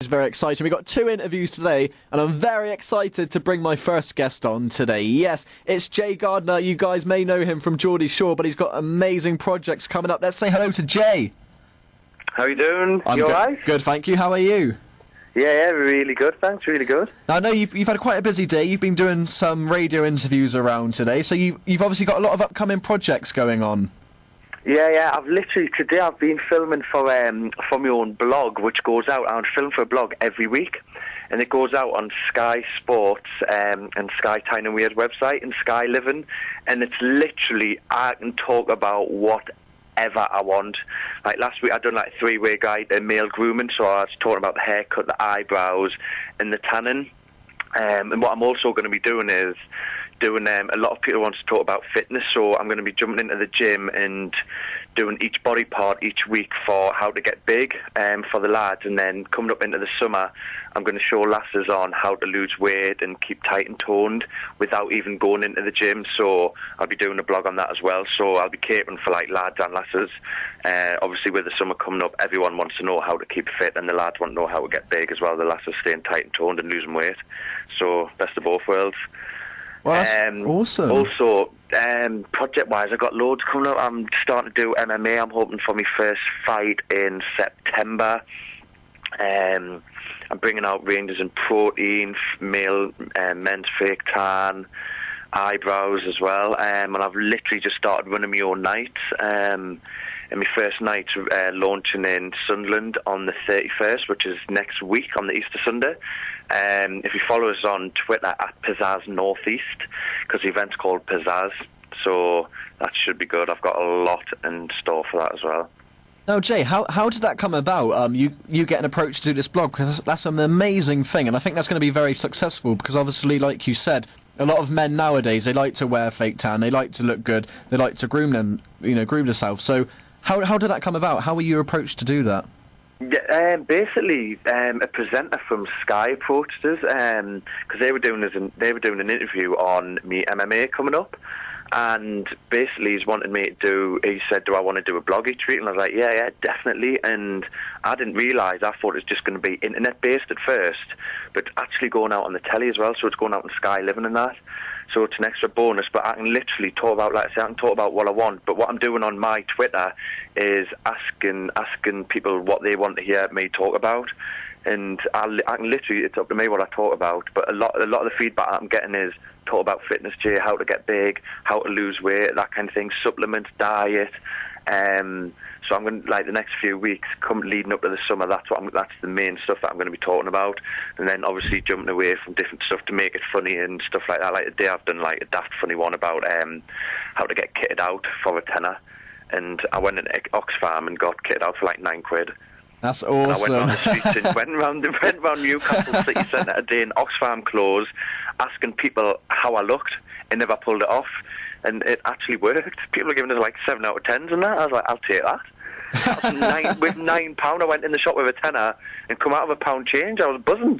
It's very exciting. We've got 2 interviews today, and I'm very excited to bring my first guest on today. Yes, it's Jay Gardner. You guys may know him from Geordie Shore, but he's got amazing projects coming up. Let's say hello to Jay. How you doing? I'm you good. alright? Good, thank you. How are you? Yeah, really good, thanks, really good. Now, I know you've had quite a busy day. You've been doing some radio interviews around today, so you've obviously got a lot of upcoming projects going on. Yeah, today I've been filming for my own blog, which goes out. I film for a blog every week, and it goes out on Sky Sports and Sky Tyne and Weir's website and Sky Living, and it's literally, I can talk about whatever I want. Like last week I done like a 3-way guide to male grooming, so I was talking about the haircut, the eyebrows and the tanning. And what I'm also going to be doing is a lot of people want to talk about fitness, so I'm going to be jumping into the gym and doing each body part each week for how to get big for the lads, and then coming up into the summer I'm going to show lasses on how to lose weight and keep tight and toned without even going into the gym. So I'll be doing a blog on that as well, so I'll be catering for like lads and lasses. Obviously with the summer coming up, everyone wants to know how to keep fit, and the lads want to know how to get big as well, the lasses staying tight and toned and losing weight. So best of both worlds. Well, that's awesome. Also, project-wise, I've got loads coming up. I'm starting to do MMA. I'm hoping for my first fight in September. I'm bringing out ranges in protein, men's fake tan, eyebrows as well. And I've literally just started running my own nights. And my first night's launching in Sunderland on the 31st, which is next week on the Easter Sunday. If you follow us on Twitter at Pizzazz Northeast, because the event's called Pizzazz, so that should be good. I've got a lot in store for that as well. Now, Jay, how did that come about? You getting approached to do this blog, because that's an amazing thing, and I think that's going to be very successful, because obviously, like you said, a lot of men nowadays, they like to wear fake tan, they like to look good, they like to groom themselves. So how did that come about? How were you approached to do that? Yeah, basically, a presenter from Sky approached us because they were doing an interview on me MMA coming up, and basically he's wanted me to do. He said, "Do I want to do a blog each week?" And I was like, "Yeah, definitely." And I didn't realise. I thought it was just going to be internet based at first, but actually going out on the telly as well. So it's going out on Sky Living and that. So it's an extra bonus, but I can literally talk about, like I say, I can talk about what I want. But what I'm doing on my Twitter is asking people what they want to hear me talk about, and I can literally, it's up to me what I talk about. But a lot of the feedback I'm getting is talk about fitness, Jay, how to get big, how to lose weight, that kind of thing, supplements, diet. So I'm going to, like, the next few weeks, leading up to the summer, that's the main stuff that I'm going to be talking about. And then obviously jumping away from different stuff to make it funny and stuff like that. Like today I've done like a daft funny one about how to get kitted out for a tenner. And I went into Oxfam and got kitted out for like £9. That's awesome. And I went around the streets and went around Newcastle city centre a day in Oxfam clothes, asking people how I looked, and never pulled it off. And it actually worked. People were giving us like 7 out of 10s and that. I was like, I'll take that. With £9, I went in the shop with a tenner and come out of a pound change. I was buzzing.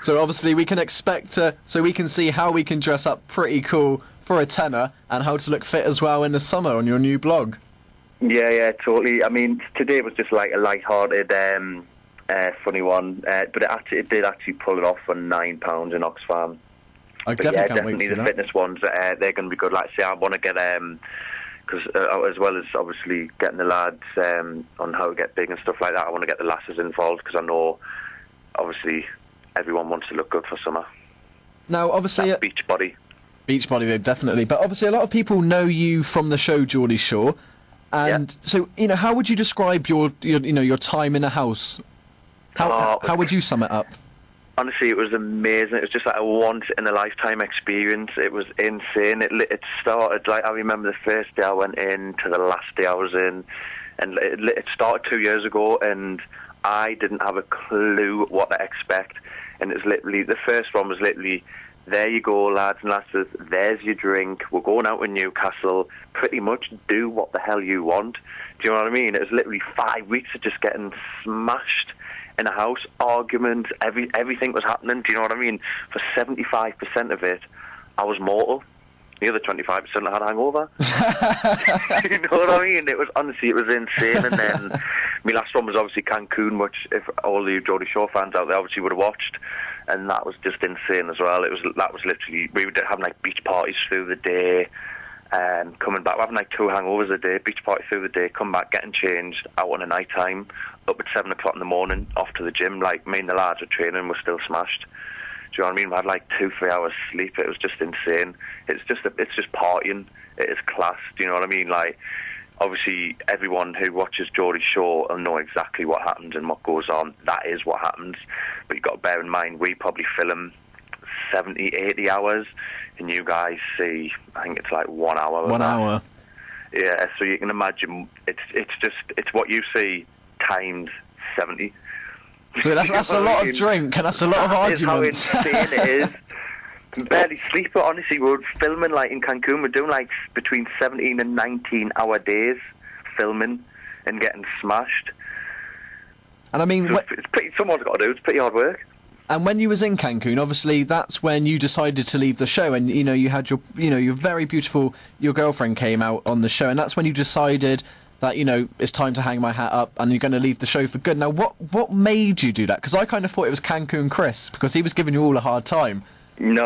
So obviously we can expect so we can see how we can dress up pretty cool for a tenner, and how to look fit as well in the summer on your new blog. Yeah, totally. I mean, today was just like a light-hearted, funny one, but it did actually pull it off for £9 in Oxfam. I definitely can't wait to see the that. fitness ones, they're going to be good. Like I say, I want to get, because as well as obviously getting the lads on how to get big and stuff like that, I want to get the lasses involved, because I know, obviously, everyone wants to look good for summer. Now, obviously... That beach body, definitely. But obviously a lot of people know you from the show Geordie Shore. And so, how would you describe your time in the house? How would you sum it up? Honestly, it was amazing. It was just like a once-in-a-lifetime experience. It was insane. It started, like, I remember the first day I went in to the last day I was in, and it started 2 years ago, and I didn't have a clue what to expect. And it's literally, the first one was literally, there you go, lads and lasses, there's your drink, we're going out in Newcastle, pretty much do what the hell you want. Do you know what I mean? It was literally 5 weeks of just getting smashed in a house, arguments, everything was happening. Do you know what I mean? For 75% of it, I was mortal. The other 25% I had a hangover. You know what I mean? It was, honestly, it was insane. And then My last one was obviously Cancun, which if all you Geordie Shore fans out there obviously would have watched, and that was just insane as well. That was literally, we would have like beach parties through the day, and coming back, having like 2 hangovers a day, beach party through the day, come back, getting changed, out on a night time, up at 7 o'clock in the morning, off to the gym. Like, me and the lads were training, we're still smashed. Do you know what I mean? We had like 2-3 hours sleep. It was just insane. It's just partying. It is class. Do you know what I mean? Like, obviously, everyone who watches Geordie Shore will know exactly what happens and what goes on. That is what happens. But you've got to bear in mind, we probably film 70, 80 hours, and you guys see, I think it's like 1 hour. 1 hour. Yeah, so you can imagine, it's what you see times 70. So that's a lot of drink, and that's a lot of arguments. That is how insane it is. Barely sleep, but honestly, we're filming like in Cancun. We're doing like between 17 and 19-hour days filming and getting smashed. And I mean, so someone's got to do. It's pretty hard work. And when you was in Cancun, obviously that's when you decided to leave the show, and you had your very beautiful, your girlfriend came out on the show, and that's when you decided that it's time to hang my hat up and you're going to leave the show for good. Now, what made you do that? Because I kind of thought it was Cancun Chris, because he was giving you all a hard time. No,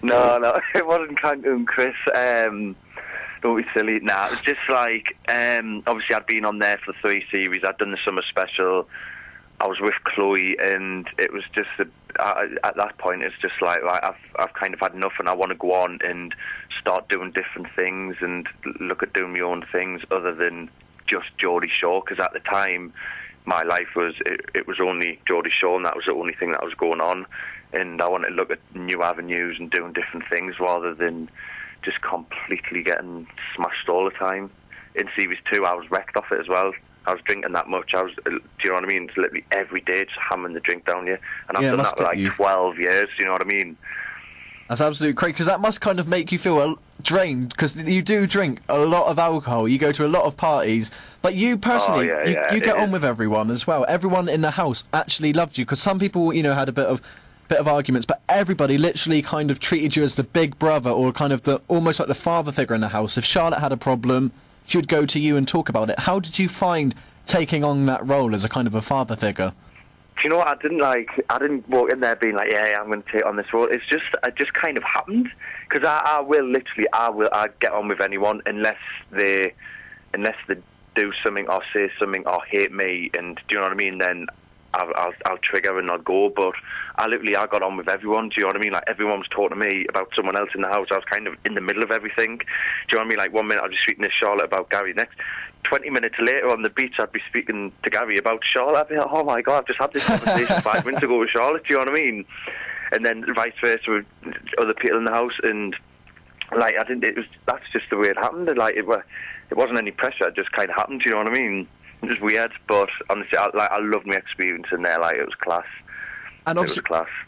no, no, it wasn't Cancun Chris. Don't be silly. Nah, it was just like, obviously I'd been on there for 3 series. I'd done the summer special. I was with Chloe, and it was just at that point, it's just like I've kind of had enough, and I want to go on and start doing different things and look at doing my own things other than just Geordie Shore. Because at the time, my life was it was only Geordie Shore, and that was the only thing that was going on. And I wanted to look at new avenues and doing different things rather than just completely getting smashed all the time. In Series 2, I was wrecked off it as well. I was drinking that much. Do you know what I mean? It's literally every day just hammering the drink down you. And I've done that for like 12 years, do you know what I mean? That's absolutely crazy, because that must kind of make you feel drained, because you do drink a lot of alcohol, you go to a lot of parties, but you personally, you get on with everyone as well. Everyone in the house actually loved you, because some people, had a bit of arguments, but everybody literally kind of treated you as the big brother, or kind of almost like the father figure in the house. If Charlotte had a problem, she would go to you and talk about it. How did you find taking on that role as a kind of a father figure? Do you know what? I didn't walk in there being like, yeah, I'm going to take on this role. It just kind of happened, because I will get on with anyone unless they do something or say something or hate me, and do you know what I mean? Then I'll trigger and I'll go. But I got on with everyone. Do you know what I mean? Like, everyone was talking to me about someone else in the house. I was kind of in the middle of everything. Do you know what I mean? Like, 1 minute I'd be speaking to Charlotte about Gary. Next 20 minutes later on the beach, I'd be speaking to Gary about Charlotte. I'd be like, oh my God, I've just had this conversation 5 minutes ago with Charlotte. Do you know what I mean? And then vice versa with other people in the house. And like, that's just the way it happened. Like, it wasn't any pressure. It just kind of happened. Do you know what I mean? It was weird, but honestly, I loved my experience in there. Like, it was class. And obviously,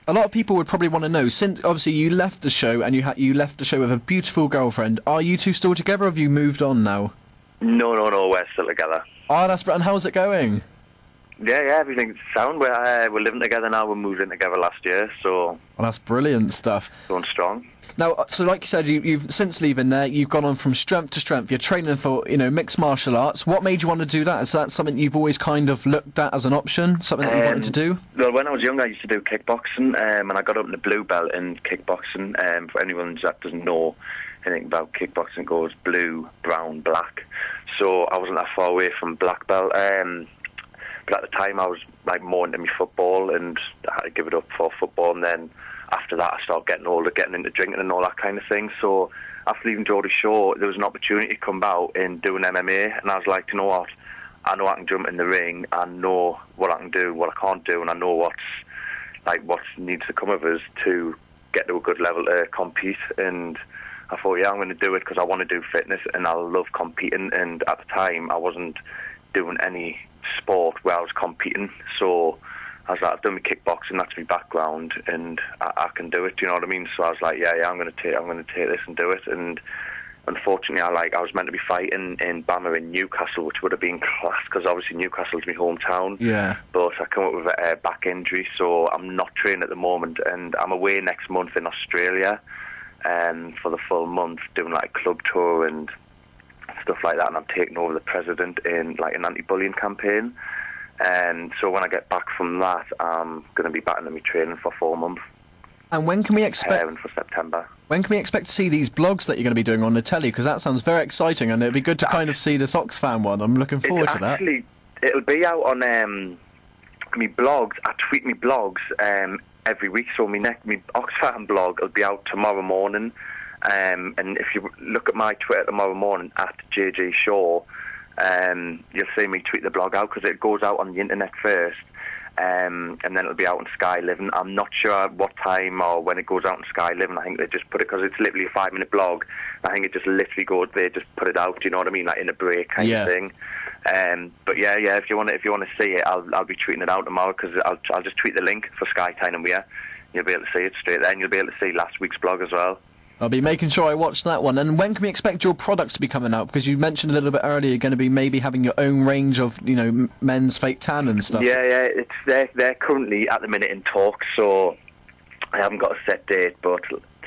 a lot of people would probably want to know, since obviously you left the show and you left the show with a beautiful girlfriend, are you two still together, or have you moved on now? No, we're still together. Oh, that's brilliant. And how's it going? Yeah, everything's sound. We're living together now. We moved in together last year, so... Well, that's brilliant stuff. Going strong. Now, so like you said, you've since leaving there, you've gone on from strength to strength. You're training for, mixed martial arts. What made you want to do that? Is that something you've always kind of looked at as an option? Something that you wanted to do? Well, when I was young, I used to do kickboxing, and I got up in the blue belt in kickboxing. For anyone that doesn't know anything about kickboxing, it goes blue, brown, black. So I wasn't that far away from black belt. But at the time, I was like more into my football, and I had to give it up for football. And then after that, I started getting older, getting into drinking and all that kind of thing. So after leaving Geordie Shore, there was an opportunity to come out and do an MMA, and I was like, you know what? I know I can jump in the ring. I know what I can do, what I can't do, and I know what needs to come of us to get to a good level to compete. And I thought, yeah, I'm going to do it because I want to do fitness and I love competing. And at the time, I wasn't doing any sport where I was competing, so I was like, I've done my kickboxing, that's my background, and I can do it. Do you know what I mean? So I was like, yeah, I'm going to take this and do it. And unfortunately, I was meant to be fighting in Bama in Newcastle, which would have been class because obviously Newcastle's my hometown. Yeah. But I come up with a back injury, so I'm not training at the moment, and I'm away next month in Australia, for the full month, doing like a club tour and stuff like that, and I'm taking over the president in like an anti-bullying campaign. And so when I get back from that, I'm going to be back into my training for 4 months. And when can we expect? For September. When can we expect to see these blogs that you're going to be doing on the telly? Because that sounds very exciting, and it'd be good to kind of see this Oxfam one. I'm looking forward to that. Actually, it'll be out on me blogs. I tweet me blogs every week, so me Oxfam blog will be out tomorrow morning. And if you look at my Twitter tomorrow morning at Geordie Shore, you'll see me tweet the blog out, because it goes out on the internet first. And then it'll be out on Sky Living. I'm not sure what time or when it goes out on Sky Living. I think they just put it, because it's literally a 5-minute blog. I think it just literally goes, they just put it out. Do you know what I mean? Like in a break kind of thing. But yeah. If you want to see it, I'll be tweeting it out tomorrow, because I'll just tweet the link for Sky Tyne and Weir. You'll be able to see it straight there, and you'll be able to see last week's blog as well. I'll be making sure I watch that one. And when can we expect your products to be coming out? Because you mentioned a little bit earlier you're going to be maybe having your own range of, men's fake tan and stuff. Yeah, they're currently at the minute in talks, so I haven't got a set date, but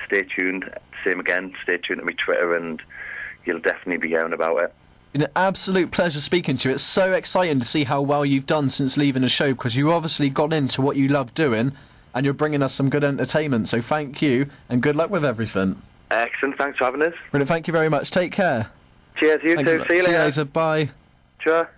stay tuned. Same again, stay tuned to my Twitter, and you'll definitely be hearing about it. It's an absolute pleasure speaking to you. It's so exciting to see how well you've done since leaving the show, because you obviously got into what you love doing, and you're bringing us some good entertainment. So thank you, and good luck with everything. Excellent. Thanks for having us. Brilliant. Thank you very much. Take care. Cheers. You Thanks too. See you later. Bye. Sure.